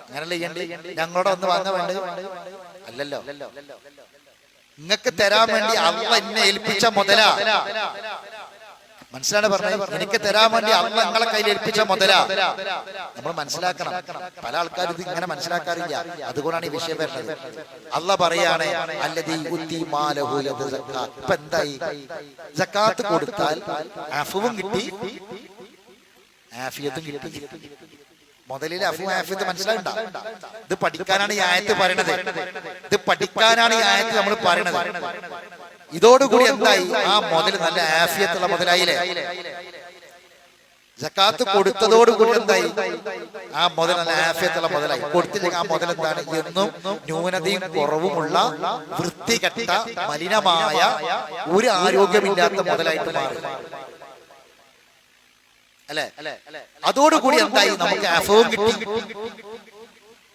അങ്ങനല്ല ചെയ്യണ്ടി. ഞങ്ങളോട് ഒന്ന് വാങ്ങാൻ വേണ്ട അല്ലല്ലോ. നിങ്ങൾക്ക് തരാൻ വേണ്ടി അള്ളാഹ് എന്നെ ഏൽപ്പിച്ച മുതലാ. മനസ്സിലാണ് പറഞ്ഞത്? എനിക്ക് തരാൻ വേണ്ടി അള്ളാഹ് നിങ്ങളെ കയ്യിൽ ഏൽപ്പിച്ച മുതലാ. നമ്മൾ മനസ്സിലാക്കണം. പല ആൾക്കാരും ഇത് ഇങ്ങനെ മനസ്സിലാക്കാറില്ല. അതുകൊണ്ടാണ് ഈ വിഷയം വരുന്നത്. അള്ളാഹ് പറയാണ് അല്ലദീ യുത്തി മാലഹു യതസക്ക. ഇപ്പൊ എന്തായി? സക്കാത്ത് കൊടുത്താൽ അഫ്വും കിട്ടി, ആഫിയത്തും കിട്ടി. മുതലിലെ അഫ്വും ആഫിയത്ത് മനസ്സിലാകണ്ട. ഇത് പഠിക്കാനാണ് ഈ ആയത്ത് പറയണത്. നമ്മൾ പറയണത്. ഇതോടുകൂടി എന്തായി? ആ മുതൽ നല്ല ആഫിയത്തുള്ള മുതലായില്ലേ? സക്കാത്ത് കൊടുത്തതോടുകൂടി എന്തായി? ആ മുതൽ നല്ല ആഫിയത്തുള്ള മുതലായി. കൊടുത്തില്ലെങ്കിൽ ആ മുതൽ എന്താണ്? എന്നും ന്യൂനതയും കുറവുമുള്ള വൃത്തികെട്ട മലിനമായ ഒരു ആരോഗ്യമില്ലാത്ത മുതലായിട്ട് മാറി അല്ലെ? അതോടുകൂടി എന്തായി? നമുക്ക് അഫവും കിട്ടി,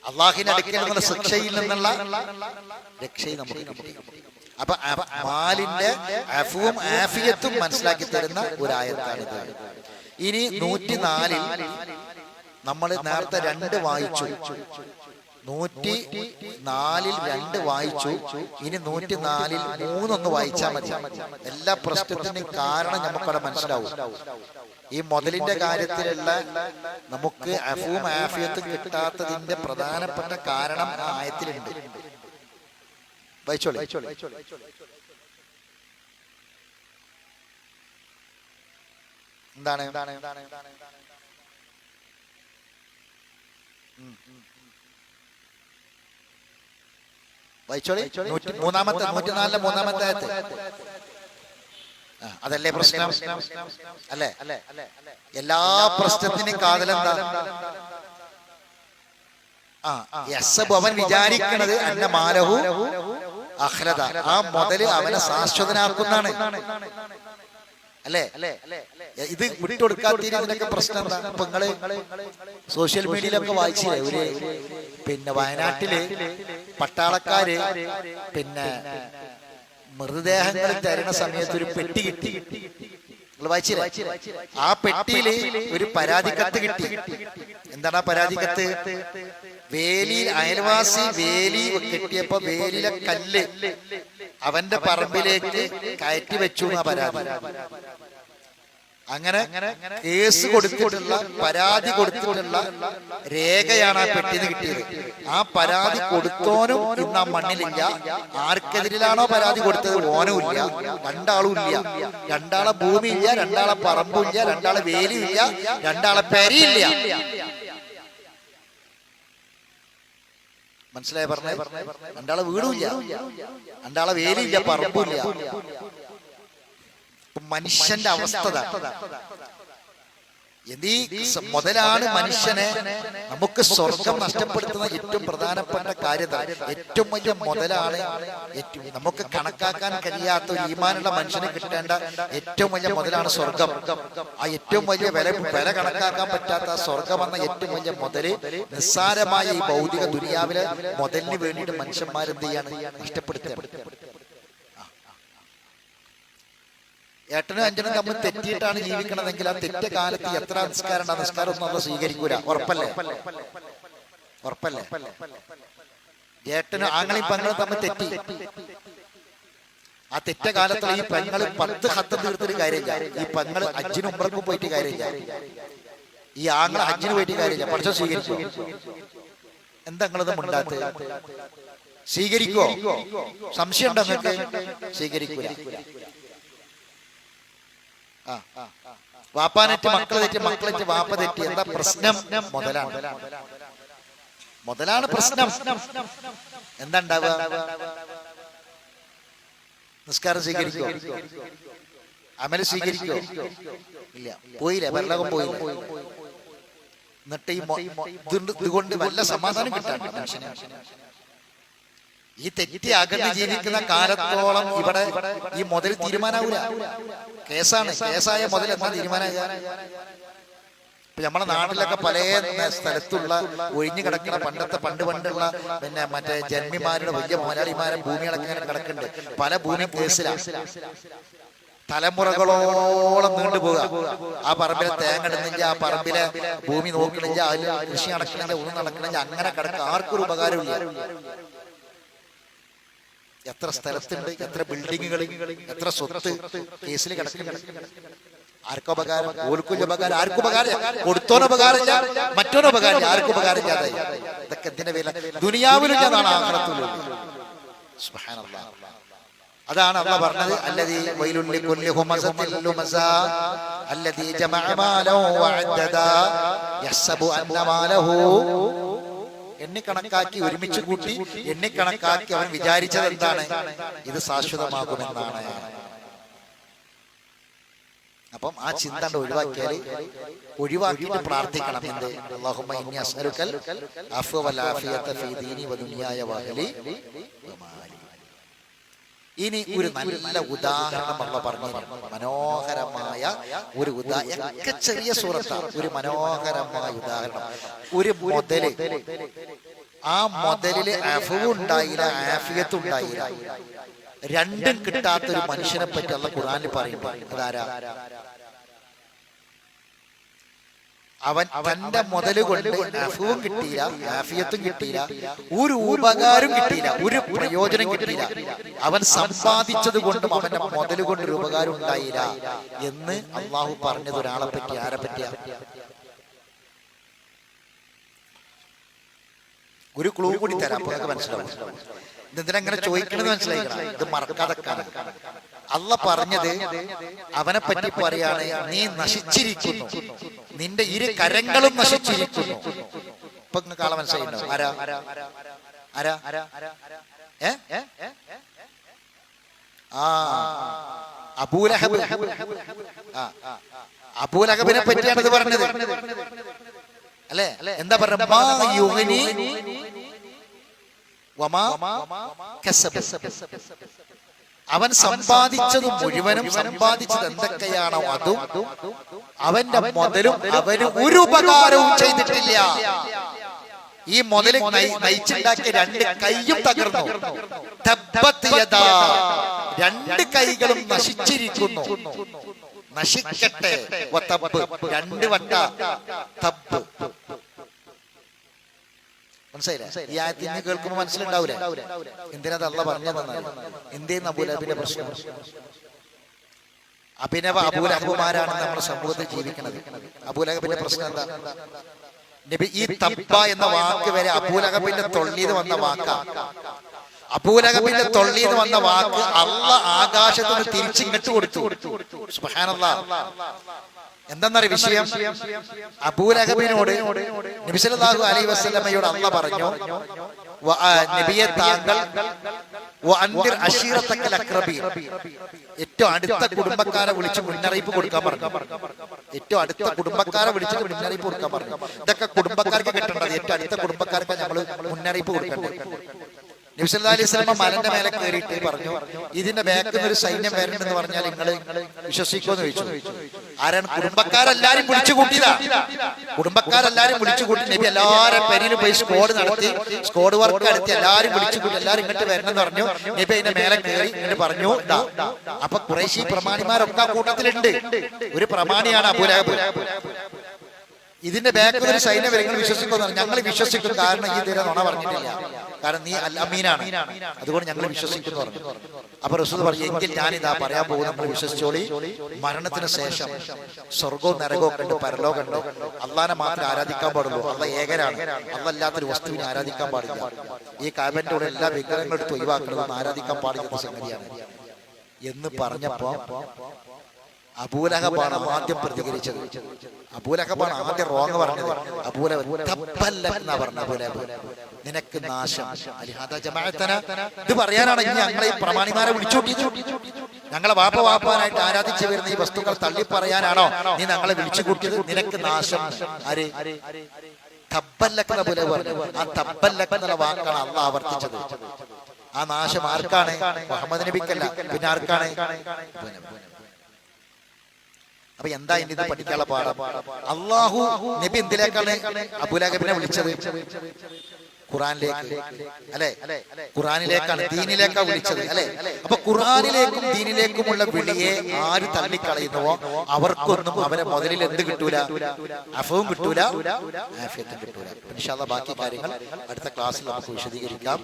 അള്ളാഹിന്റെ അടുക്കൽ നിന്നുള്ള ശിക്ഷയിൽ നിന്നുള്ള രക്ഷയും നമുക്ക് കിട്ടി. അപ്പൊ മാലിന്റെ അഫുവും ആഫിയത്തും മനസ്സിലാക്കി തരുന്ന ഒരു ആയത്താണിത്. ഇനി 104 നമ്മൾ നേരത്തെ 2 വായിച്ചു, 104 2 വായിച്ചു. ഇനി 104 3 വായിച്ചാൽ മതി. എല്ലാ പ്രശ്നത്തിന്റെയും കാരണം നമുക്കവിടെ മനസ്സിലാവും. ഈ മുതലിന്റെ കാര്യത്തിലുള്ള നമുക്ക് അഫുവും ആഫിയത്തും കിട്ടാത്തതിന്റെ പ്രധാനപ്പെട്ട കാരണം ആ ആയത്തിലുണ്ട്. വായിച്ചോളൂ. എന്താണ്? വായിച്ചോളി. 104 മൂന്നാമത്തെ ആയത്ത്. അതല്ലേ പ്രശ്നം? അല്ലേ? എല്ലാ പ്രശ്നത്തിനും കാതലെന്താ? അവൻ വിചാരിക്കണത് അന്ന മാലഹു അഖ്ലദ, ആ മുതല് അവനെ ശാശ്വതനാക്കുന്നതാണ്. അല്ലേ? ഇത് വിട്ടുകൊടുക്കാത്തതിനൊക്കെ പ്രശ്നം എന്താ? ഇപ്പൊ നിങ്ങള് സോഷ്യൽ മീഡിയയിലൊക്കെ വായിച്ചില്ലേ, ഒരു വയനാട്ടില് പട്ടാളക്കാര് മൃതദേഹങ്ങൾ തരുന്ന സമയത്ത് ഒരു പെട്ടി കിട്ടി. നിങ്ങൾ വായിച്ചില്ലേ? ആ പെട്ടിയില് ഒരു പരാതിക്കത്ത് കിട്ടി. എന്താണ് ആ പരാതിക്കത്ത്? വേലിയിൽ അയൽവാസി വേലി കെട്ടിയപ്പോ വേലിയിലെ കല്ല് അവന്റെ പറമ്പിലേക്ക് കയറ്റി വെച്ചു എന്നാ പരാതി. അങ്ങനെ കേസ് കൊടുത്തിട്ടുള്ള, പരാതി കൊടുത്തിട്ടുള്ള രേഖയാണ് ആ പെട്ടിന്ന് കിട്ടിയത്. ആ പരാതി കൊടുത്തോനും ഇന്ന് ആ മണ്ണിലില്ല. ആർക്കെതിരിലാണോ പരാതി കൊടുത്തത് ഓനും ഇല്ല, രണ്ടാളും ഇല്ല. രണ്ടാളെ ഭൂമിയില്ല, രണ്ടാളെ പറമ്പുമില്ല, രണ്ടാളെ വേലിയില്ല, രണ്ടാളെ പെരയില്ല. മനസ്സിലായി പറഞ്ഞേ? രണ്ടാളെ വീടുമില്ല, രണ്ടാളെ വേലിയില്ല, പറമ്പുമില്ല. മനുഷ്യന്റെ അവസ്ഥ മുതലാണ് മനുഷ്യനെ നമുക്ക് സ്വർഗം നഷ്ടപ്പെടുത്തുന്ന ഏറ്റവും പ്രധാനപ്പെട്ട കാര്യം. ഏറ്റവും വലിയ മുതലാണ്, നമുക്ക് കണക്കാക്കാൻ കഴിയാത്ത ഒരു ഈമാനുള്ള മനുഷ്യന് കിട്ടേണ്ട ഏറ്റവും വലിയ മുതലാണ് സ്വർഗം. ആ ഏറ്റവും വലിയ വില കണക്കാക്കാൻ പറ്റാത്ത സ്വർഗം എന്ന ഏറ്റവും വലിയ മുതല് നിസ്സാരമായ ഈ ഭൗതിക ദുനിയാവിലെ മുതലിന് വേണ്ടിയിട്ട് മനുഷ്യന്മാരെന്ത് ചെയ്യാണ്? നഷ്ടപ്പെടുത്തുക. ഏട്ടനും അഞ്ചനും തമ്മിൽ തെറ്റിയിട്ടാണ് ജീവിക്കണമെങ്കിൽ ആ തെറ്റ കാലത്ത് എത്ര നിസ്കാരം ഉണ്ട്, നിസ്കാരം ഒന്നും നമ്മൾ സ്വീകരിക്കൂല. ഉറപ്പല്ലേ? ഏട്ടനും ആങ്ങളും പെങ്ങളും തമ്മിൽ തെറ്റി. ആ തെറ്റ കാലത്തുള്ള ഈ പെങ്ങള് 10 ഹത്ത് തീർത്തിട്ട് കാര്യമില്ല. ഈ പെങ്ങള് ഹജ്ജിനും ഉംറക്കും പോയിട്ട് കാര്യമില്ല. ഈ ആങ്ങള് ഹജ്ജിന് പോയിട്ട് കാര്യമില്ല. പഠിച്ചോ സ്വീകരിക്കോ? എന്താ നിങ്ങളത് മിണ്ടാത്ത? സ്വീകരിക്കോ? സംശയം ഉണ്ടോ നിങ്ങൾക്ക്? സ്വീകരിക്കൂല. വാപ്പാനെറ്റ് മക്കള് തെറ്റി, മക്കളെറ്റ് വാപ്പ തെറ്റി. എന്താ പ്രശ്നം? മുതലാണ് പ്രശ്നം. എന്താ ഉണ്ടാവുക? നിസ്കാരം സ്വീകരിക്കോ? അമല് സ്വീകരിക്കോ? ഇല്ല. പോയില്ലേ? പരലോകം പോയില്ലേ? എന്നിട്ട് ഇതുകൊണ്ട് വല്ല സമാധാനം കിട്ടാണ്ട് മനുഷ്യനെ. ഈ തെറ്റി അകന്ന് ജീവിക്കുന്ന കാലത്തോളം ഇവിടെ ഈ മുതൽ തീരുമാനാവൂല. കേസാണ്. കേസായ മുതൽ എന്താ തീരുമാനമാകുക? ഇപ്പൊ നമ്മുടെ നാട്ടിലൊക്കെ പല സ്ഥലത്തുള്ള ഒഴിഞ്ഞു കിടക്കുന്ന പണ്ടുള്ള മറ്റേ ജന്മിമാരുടെ വലിയ മുതലാളിമാരെ ഭൂമികളൊക്കെ ഇങ്ങനെ കിടക്കുന്നുണ്ട്. പല ഭൂമി കേസിലാണ്. തലമുറകളോളം നീണ്ടുപോകുക. ആ പറമ്പിലെ തേങ്ങ ഇടുന്നില്ല, ആ പറമ്പിലെ ഭൂമി നോക്കണില്ല, അതിൽ കൃഷി നടക്കണില്ല, ഒന്നും നടക്കണില്ല. അങ്ങനെ കിടക്കുക. ആർക്കൊരു ഉപകാരമില്ല. എത്ര സ്ഥലത്തുണ്ട്, എത്ര ബിൽഡിങ്ങുകൾ, എത്ര സ്വത്ത് കേസിൽ കിടക്കുന്നു. ആർക്കുപകാരം? ഓൽക്കുപകാരം. ആർക്കുപകാരം? കൊടുത്തോനുപകാരമില്ല, മറ്റോനുപകാരമില്ല, ആർക്കുപകാരമില്ലാതെ. ഇതൊക്കെ എന്തിന്റെ പേരില? ദുനിയാവിലും നാളെ ആഖിറത്തിലും. സുബ്ഹാനല്ലാഹ്. അതാണ് അല്ലാഹ് പറഞ്ഞത്, അല്ലദീ വൈലുൽ ലികുല്ലി ഹുമസത്തിൻ ലുമസാ അല്ലദീ ജമഅ മാലഹു വഅദ്ദദാ യഹ്സബു അന്ന മാലഹു. എണ്ണിക്കണക്കാക്കി, ഒരുമിച്ച് കൂട്ടി എണ്ണിക്കണക്കാക്കി അവൻ വിചാരിച്ചത് എന്താണ്? ഇത് ശാശ്വതമാകുമെന്നാണ്. അപ്പം ആ ചിന്ത ഒഴിവാക്കിയിട്ട് പ്രാർത്ഥിക്കണം. എന്ത്? അല്ലാഹുമ്മ ഇന്നി അസ്അലുക്കൽ അഫ്വ വൽ ആഫിയത ഫീ ദീനി വ ദുനിയായ വ അഹ്ലി വ മാലി. ഇനി ഒരു നല്ല ഉദാഹരണം നമ്മൾ പറഞ്ഞു. മനോഹരമായ ഒരു ഒക്കെ ചെറിയ സൂറത്താണ്. ഒരു മനോഹരമായ ഉദാഹരണം. ഒരു മുതല് ആ മുതലില് അഫ്വ് ഉണ്ടായില്ല, ആഫിയത്ത് ഉണ്ടായില്ല. രണ്ടും കിട്ടാത്തൊരു മനുഷ്യനെ പറ്റി അല്ലാഹു ഖുർആനിൽ പറയുമ്പോൾ അതാരാ? അവൻ തന്റെ മുതല് കൊണ്ട് അഫ്വും കിട്ടിയില്ല, ആഫിയത്തും കിട്ടിയില്ല, ഒരു ഉപകാരം കിട്ടിയില്ല, ഒരു പ്രയോജനം കിട്ടിയില്ല. അവൻ സമ്പാദിച്ചത് കൊണ്ടും അവന്റെ മുതല് കൊണ്ട് ഒരു ഉപകാരം ഉണ്ടായില്ല എന്ന് അള്ളാഹു പറഞ്ഞത് ഒരാളെ പറ്റി. ആരെ പറ്റിയാ? ഒരു ക്ലൂ കൂടി തരാം, അപ്പൊ മനസ്സിലാവും. ഇതെന്തിനങ്ങനെ ചോദിക്കണമെന്ന് മനസ്സിലായിക്കണം. ഇത് മറക്കാതെ കാണാം. അള്ളാഹ് പറഞ്ഞത് അവനെ പറ്റി പറയാണ്, നീ നശിച്ചിരിക്കുന്നു, നിന്റെ ഇരു കരങ്ങളും നശിച്ചിരിക്കുന്നു. ഇപ്പൊ നിങ്ങൾക്ക് ആളെ മനസ്സിലായിട്ടോ? ആരാ ആരാ അബൂലഹബ്. അബൂലഹബിനെ പറ്റിയാണ് ഇത് പറഞ്ഞത് അല്ലെ? എന്താ പറഞ്ഞ? അവൻ സമ്പാദിച്ചത് മുഴുവനും, സമ്പാദിച്ചത് എന്തൊക്കെയാണോ അതും അവന്റെ മുതലും അവന് ഒരു ഉപകാരവും ചെയ്തിട്ടില്ല. ഈ മുതല് നയിച്ചുണ്ടാക്കിയ രണ്ട് കൈയും തകർന്നു. രണ്ട് കൈകളും നശിച്ചിരിക്കുന്നു. നശിക്കട്ടെ. രണ്ട് വട്ട തബ്ബ്. മനസ്സിലായില്ലേ? ഈ ആയത്ത് ഇന്ന് കേൾക്കുമ്പോൾ മനസ്സിലുണ്ടാവൂലേ എന്തിനാ അള്ളാഹ് പറഞ്ഞതെന്നാണ്. എന്തേന്ന് അബൂലഹബിന്റെ പ്രശ്നം? അഭിനവ അബൂലഹബുമാരാണ് നമ്മുടെ സമൂഹത്തിൽ ജീവിക്കുന്നത്. അബൂലഹബിന്റെ പ്രശ്നം എന്താ? നബി ഈ തബ്ബ എന്ന വാക്ക് വരെ അബൂലഹബിന്റെ തൊള്ളീന്ന് വന്ന വാക്കാ. അബൂലഹബിന്റെ തൊള്ളീന്ന് വന്ന വാക്ക് അള്ളാഹ് ആകാശത്ത് നിന്ന് തിരിച്ചിങ്ങട്ട് കൊടുത്തു. സുബ്ഹാനല്ലാഹ്. എന്തെന്നറിയ വിഷയം? അബൂലഹബിനോട് നബി സല്ലല്ലാഹു അലൈഹി വസല്ലമയോട് അള്ളാഹ് പറഞ്ഞു, നബിയെ താങ്കൾ ഏറ്റവും അടുത്ത കുടുംബക്കാരെ വിളിച്ച് മുന്നറിയിപ്പ് കൊടുക്കാൻ പറഞ്ഞു. ഏറ്റവും അടുത്ത കുടുംബക്കാരെ വിളിച്ചിട്ട് മുന്നറിയിപ്പ് കൊടുക്കാൻ പറഞ്ഞു. ഇതൊക്കെ കുടുംബക്കാർക്ക് കിട്ടേണ്ടത്, ഏറ്റവും അടുത്ത കുടുംബക്കാർക്ക് നമ്മൾ മുന്നറിയിപ്പ് കൊടുക്കേണ്ടത്. നബി സല്ലല്ലാഹു അലൈഹി വസല്ലം മലന്റെ മേലെ കയറിയിട്ട് പറഞ്ഞു, ഇതിന്റെ ബാക്കിൽ നിന്ന് ഒരു സൈന്യം വരണ്ടെന്ന് പറഞ്ഞാൽ നിങ്ങൾ വിശ്വസിക്കുമെന്ന് ചോദിച്ചു. ആരാണ്? കുടുംബക്കാരെല്ലാരും വിളിച്ചു കൂട്ടിയതാ. കുടുംബക്കാരെല്ലാരും വിളിച്ചു കൂട്ടി. നബി എല്ലാവരും പെരിയിൽ പോയി സ്ക്വാഡ് നടത്തി, സ്ക്വാഡ് വർക്ക് നടത്തി, എല്ലാരും വിളിച്ചു കൂട്ടി. എല്ലാരും ഇങ്ങോട്ട് വരണമെന്ന് പറഞ്ഞു. നബി അതിന്റെ മേലെ കയറി ഇങ്ങോട്ട് പറഞ്ഞു. അപ്പൊ ഖുറൈശി പ്രമാണിമാരൊക്കെ കൂട്ടത്തിലുണ്ട്. ഒരു പ്രമാണിയാണ് അബൂലഹബ്. ഇതിന്റെ ബാക്കിൽ ഒരു സൈന്യം വരെ നിങ്ങൾ വിശ്വസിക്കുന്നു. ഞങ്ങൾ വിശ്വസിക്കും, കാരണം ഈ തീരെ നുണ പറഞ്ഞിട്ടില്ല, കാരണം നീ അൽ അമീനാണ്, അതുകൊണ്ട് ഞങ്ങൾ വിശ്വസിക്കുന്നു പറഞ്ഞു. അപ്പൊ റസൂൽ പറഞ്ഞു, എങ്കിൽ ഞാനിതാ പറയാൻ പോകും, നമ്മൾ വിശ്വസിച്ചോളി. മരണത്തിന് ശേഷം സ്വർഗവും നരകവും കണ്ട് പരലോകം കണ്ട് അള്ളാനെ മാത്രമേ ആരാധിക്കാൻ പാടുള്ളൂ. അള്ളാഹ് ഏകനാണ്. അള്ളല്ലാത്തൊരു വസ്തുവിനെ ആരാധിക്കാൻ പാടില്ല. ഈ കാബന്റെ കൂടെ എല്ലാ വിഗ്രഹങ്ങളും എടുത്ത് ഒഴിവാക്കുന്നത് ആരാധിക്കാൻ പാടില്ല സംഗതിയാണ് എന്ന് പറഞ്ഞപ്പോ അബൂലഹബാണ് ആദ്യം പ്രതികരിച്ചത്. അബൂലഹബാണ് ആദ്യം റോങ് പറഞ്ഞത്. അബൂലഹബ് നിനക്ക് നാശം. ഇത് പറയാനാണ് ഇനി ഞങ്ങളെ ഈ പ്രമാണിമാരെ വിളിച്ചോട്ടി, ഞങ്ങളെ വാപ്പാനായിട്ട് ആരാധിച്ചു വരുന്ന ഈ വസ്തുക്കൾ തള്ളി പറയാനാണോ നീ ഞങ്ങളെ വിളിച്ചു കൂട്ടിയത്? നിനക്ക് നാശം. ആര്? തബ്ബല്ലക്ക് അബൂലഹബ് പറഞ്ഞു. ആ തബ്ബല്ലക്ക് എന്നുള്ള വാക്കാണ് അള്ളാഹ് ആവർത്തിച്ചത്. ആ നാശം ആർക്കാണ്? മുഹമ്മദ് നബിക്കല്ല, പിന്നെ ആർക്കാണ്? അപ്പൊ എന്താ ഇനി ഇത് പഠിക്കാനുള്ള പാഠം? അള്ളാഹു നബി എന്തിലേക്കാണ് അബൂലഹബിനെ വിളിച്ചത്? ഖുറാനിലേക്ക് അല്ലെ? ഖുറാനിലേക്കാണ്, ദീനിലേക്കാണ് വിളിച്ചത് അല്ലെ? അപ്പൊ ഖുറാനിലേക്കും ദീനിലേക്കുമുള്ള വിളിയെ ആര് തള്ളിക്കളയുന്നുവോ അവർക്കൊന്നും അവരെ മുതലിൽ എന്ത് കിട്ടൂല? അഫവും കിട്ടൂല, ആഫിയത്തും കിട്ടൂല. ഇൻഷാ അല്ലാഹ് ബാക്കി കാര്യങ്ങൾ അടുത്ത ക്ലാസ്സിൽ നമുക്ക് വിശദീകരിക്കാം.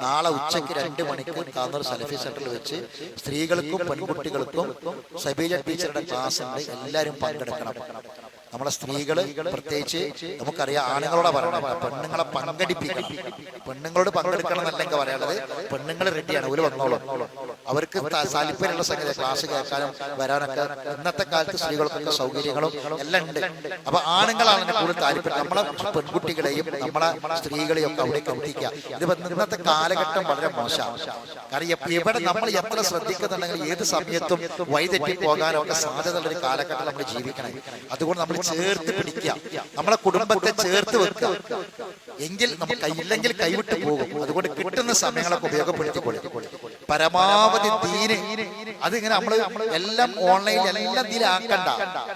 നാളെ ഉച്ചയ്ക്ക് 2 മണിക്ക് താന്നൂർ സലഫി സെന്ററിൽ വെച്ച് സ്ത്രീകൾക്കും പെൺകുട്ടികൾക്കും സബീജ ടീച്ചറുടെ ക്ലാസ് ഉണ്ട്. എല്ലാവരും പങ്കെടുക്കണം. നമ്മളെ സ്ത്രീകള് പ്രത്യേകിച്ച്, നമുക്കറിയാം ആണുങ്ങളോടാ പറയണം, പെണ്ണുങ്ങളെ പങ്കെടുപ്പിക്കണം. പെണ്ണുങ്ങളോട് പങ്കെടുക്കണം എന്നല്ലെങ്കിൽ പറയാനുള്ളത്. പെണ്ണുങ്ങൾ റെഡിയാണ്, ഒരു വന്നോളും. അവർക്ക് താല്പര്യമുള്ള സംഗതി ക്ലാസ് കേൾക്കാനും വരാനൊക്കെ ഇന്നത്തെ കാലത്ത് സ്ത്രീകൾക്കൊക്കെ സൗകര്യങ്ങളും എല്ലാം ഉണ്ട്. അപ്പൊ ആണുങ്ങളാണ് കൂടുതൽ താല്പര്യം. നമ്മളെ പെൺകുട്ടികളെയും നമ്മളെ സ്ത്രീകളെയും ഒക്കെ അവിടെ എത്തിക്കുക. ഇതിപ്പോ ഇന്നത്തെ കാലഘട്ടം വളരെ മോശമാണ്. കാരണം ഇവിടെ നമ്മൾ എത്ര ശ്രദ്ധിക്കുന്നുണ്ടെങ്കിൽ ഏത് സമയത്തും വഴിതെറ്റി പോകാനൊക്കെ സാധ്യതയുള്ള ഒരു കാലഘട്ടം നമ്മൾ ജീവിക്കണം. അതുകൊണ്ട് നമ്മൾ നമ്മൾ ചേർത്ത് പിടിക്കുക, നമ്മളെ കുടുംബത്തെ ചേർത്ത് വെക്കുക. എങ്കിൽ നമുക്ക് ഇല്ലെങ്കിൽ കൈവിട്ട് പോകും. അതുകൊണ്ട് കിട്ടുന്ന സമയങ്ങളൊക്കെ ഉപയോഗപ്പെടുത്തിക്കൊള്ളും. പരമാവധി ദീന് അതിങ്ങനെ നമ്മള് എല്ലാം ഓൺലൈനിൽ എല്ലാം ഇതിലാക്കണ്ട.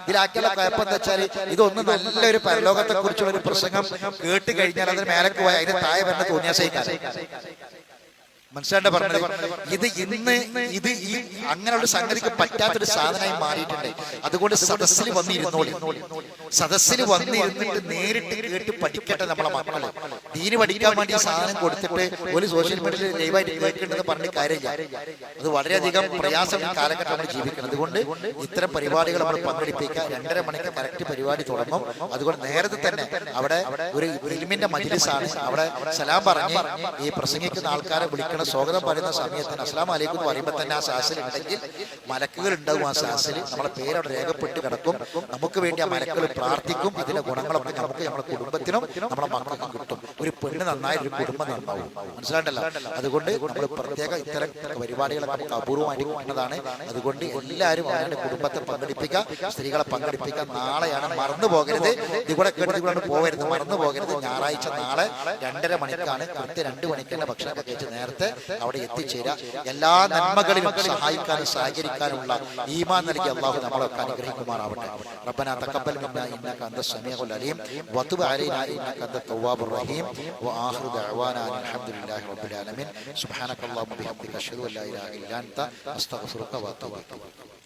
ഇതിലാക്കിയുള്ള കുഴപ്പം എന്താ വെച്ചാൽ, ഇതൊന്നും നല്ലൊരു പരലോകത്തെ കുറിച്ചുള്ള ഒരു പ്രസംഗം കേട്ട് കഴിഞ്ഞാൽ അതിന് മേലേക്ക് പോയാൽ അതിന് താഴെ വരുന്ന തോന്നിയാസയിക്കാരെ മനസ്സിലാണ്ട പറഞ്ഞത്. ഇത് ഇന്ന് ഈ അങ്ങനെയുള്ള സംഗതിക്ക് പറ്റാത്തൊരു സാധനമായി മാറിയിട്ടുണ്ട്. അതുകൊണ്ട് സദസ്സിൽ വന്നിരുന്നോളി. സദസ്സിൽ വന്നിരുന്നിട്ട് നേരിട്ട് കേട്ട് പഠിക്കട്ടെ നമ്മളെ മക്കള്. ദീന് പഠിക്കാൻ വേണ്ടി സാധനം കൊടുത്തിട്ട് ഒരു സോഷ്യൽ മീഡിയയിൽ ലൈവായിട്ട് കേൾക്കേണ്ടത് പറഞ്ഞ കാര്യമില്ല. അത് വളരെയധികം പ്രയാസം കാലഘട്ടം നമ്മൾ ജീവിക്കുന്നത്. അതുകൊണ്ട് ഇത്തരം പരിപാടികൾ നമ്മൾ പങ്കെടുപ്പിക്കുക. 2:30 മണിക്ക് കറക്റ്റ് പരിപാടി തുടങ്ങും. അതുകൊണ്ട് നേരത്തെ തന്നെ അവിടെ ഒരു ഇൽമിന്റെ മജ്ലിസാണ്. അവിടെ സലാം പറഞ്ഞ് ഈ പ്രസംഗിക്കുന്ന ആൾക്കാരെ വിളിക്കണം. സ്വാഗതം പറയുന്ന സമയത്തിന് അസ്സലാമു അലൈക്കും എന്ന് പറയുമ്പോൾ തന്നെ ആ സാസിൽ ഉണ്ടെങ്കിൽ മലക്കുകൾ ഉണ്ടാവും. ആ സാസിൽ നമ്മളെ പേരവിടെ രേഖപ്പെട്ട് കിടക്കും. നമുക്ക് വേണ്ടി ആ മലക്കുകൾ പ്രാർത്ഥിക്കും. ഇതിന്റെ ഗുണങ്ങളൊക്കെ നമുക്ക് നമ്മുടെ കുടുംബത്തിനും നമ്മുടെ മക്കൾക്കും കിട്ടും. ഒരു പെണ്ണ് നന്നായി ഒരു കുടുംബം നന്നാവും. മനസ്സിലാണ്ടല്ലോ. അതുകൊണ്ട് നമ്മൾ പ്രത്യേക ഇത്തരം പരിപാടികളൊക്കെ നമുക്ക് അപൂർവമായിട്ട് കിട്ടുന്നതാണ്. അതുകൊണ്ട് എല്ലാവരും അവരുടെ കുടുംബത്തെ പങ്കെടുപ്പിക്കുക, സ്ത്രീകളെ പങ്കെടുപ്പിക്കുക. നാളെയാണ്, മറന്നു പോകരുത്. ഇതികൂടെ കേട്ട് പോകരുത്, മറന്നു പോകരുത്. ഞായറാഴ്ച നാളെ 2:30 മണിക്കാണ്. കൃത്യം 2 മണിക്കുള്ള ഭക്ഷണമൊക്കെ കഴിച്ച് നേരത്തെ അവിടെ എത്തിച്ചേരാ. എല്ലാ നന്മകളിലും സഹായിക്കാനും സഹകരിക്കാനുള്ള ഈമാൻ നൽകി അല്ലാഹു നമ്മളൊക്കെ അനുഗ്രഹിക്കുമാറാവട്ടെ. റബ്ബനാ തഖബ്ബൽ മിന്നാ ഇന്നക അൻതസ് സമീഉൽ അലീം വതുബ് അലൈനാ ഇന്നക അൻതത് തവ്വാബുർ റഹീം വആഖിറു ദഅവാനാ അൽഹംദുലില്ലാഹി റബ്ബിൽ ആലമീൻ സുബ്ഹാനകല്ലാഹുമ്മ ബിഹംദിക അശ്ഹദു അൻ ലാ ഇലാഹ ഇല്ലാ അൻത അസ്തഗ്ഫിറുക വഅതൂബു ഇലൈക്.